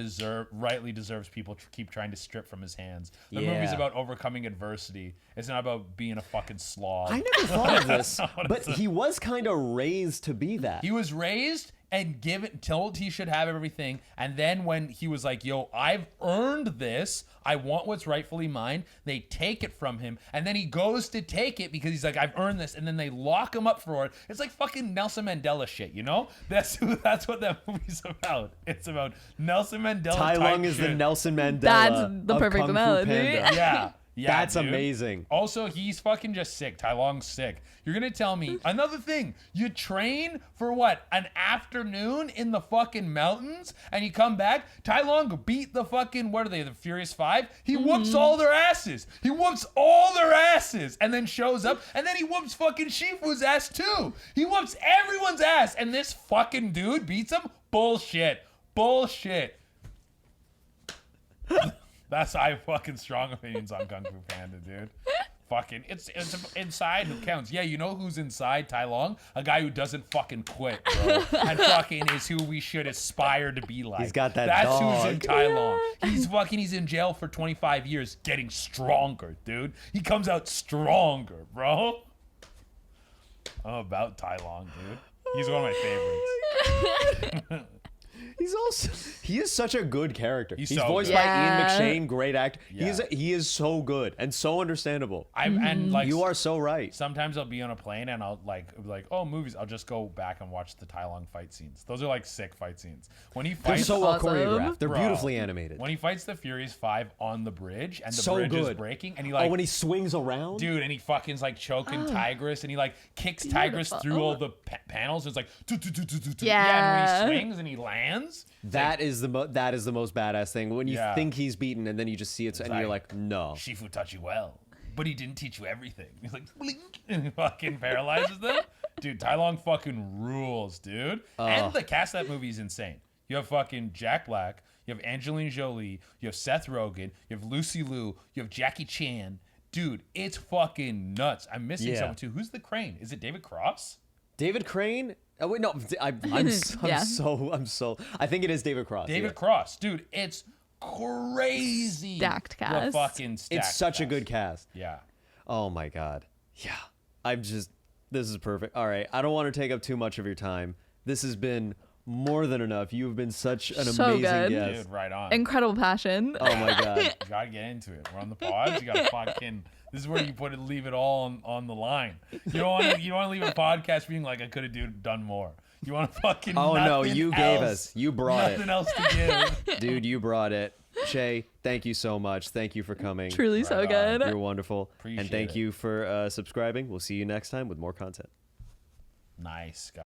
rightly deserves. People keep trying to strip from his hands. The movie's Yeah. about overcoming adversity. It's not about being a fucking slob. I never thought of this, not what but it's a- he was kind of raised to be that. He was raised and told he should have everything. And then when he was like, yo, I've earned this, I want what's rightfully mine, they take it from him. And then he goes to take it because he's like, I've earned this. And then they lock him up for it. It's like fucking Nelson Mandela shit, you know? That's what that movie's about. It's about Nelson Mandela. Tai Lung is the Nelson Mandela. That's the of perfect Kung Fu analogy. Panda. Yeah. Yeah, That's dude. amazing. Also, he's fucking just sick. Tai Long's sick. You're gonna tell me another thing. You train for what? An afternoon in the fucking mountains, and you come back. Tai Long beat the fucking, what are they? The Furious Five. He whoops all their asses. He whoops all their asses, and then shows up, and then he whoops fucking Shifu's ass too. He whoops everyone's ass, and this fucking dude beats him. Bullshit. Bullshit. That's I have fucking strong opinions on Kung Fu Panda, dude. Fucking, it's inside who counts. Yeah, you know who's inside Tai Lung? A guy who doesn't fucking quit, bro. And fucking is who we should aspire to be like. He's got that That's dog. who's in Tai Lung. He's in jail for 25 years, getting stronger, dude. He comes out stronger, bro. I'm about Tai Lung, dude. He's one of my favorites. He is such a good character. He's so voiced good. by Yeah. Ian McShane, great actor. Yeah. He is so good and so understandable. And like You are so right. sometimes I'll be on a plane and I'll like oh, movies. I'll just go back and watch the Tai Lung fight scenes. Those are like sick fight scenes. When he They're fights so well Awesome. choreographed. They're Bro, beautifully animated. When he fights the Furious Five on the bridge and the So bridge is good. breaking and he like when he swings around. dude and he fucking's like choking Tigress and he like kicks Tigress through all the panels. It's like yeah, and when he swings and he lands. That is the most badass thing. When you Yeah. think he's beaten and then you just see it and you're like, no. Shifu taught you well, but he didn't teach you everything. He's like, blink, and he fucking paralyzes them. Dude, Tai Lung fucking rules, dude. And the cast of that movie is insane. You have fucking Jack Black, you have Angelina Jolie, you have Seth Rogen, you have Lucy Liu, you have Jackie Chan. Dude, it's fucking nuts. I'm missing Yeah. someone too. Who's the crane? Is it David Cross? David Crane? Oh wait, no. I'm Yeah. so. I think it is David Cross. David yeah. Cross. Dude, it's crazy. Stacked The cast. fucking stacked It's such a cast. good cast. Yeah. Oh my god. Yeah. This is perfect. All right. I don't want to take up too much of your time. This has been more than enough. You have been such an So amazing good. guest. Dude, right on. Incredible passion. Oh my god. You gotta get into it. We're on the pods. You gotta fucking. This is where you leave it all on the line. You don't want to leave a podcast being like I could have done more. You want to fucking. Oh no, nothing you gave else. us. You brought Nothing it. else to give. Dude, you brought it. Shay, thank you so much. Thank you for coming. Truly so Right good. You're wonderful. Appreciate and thank it. you for subscribing. We'll see you next time with more content. Nice guy.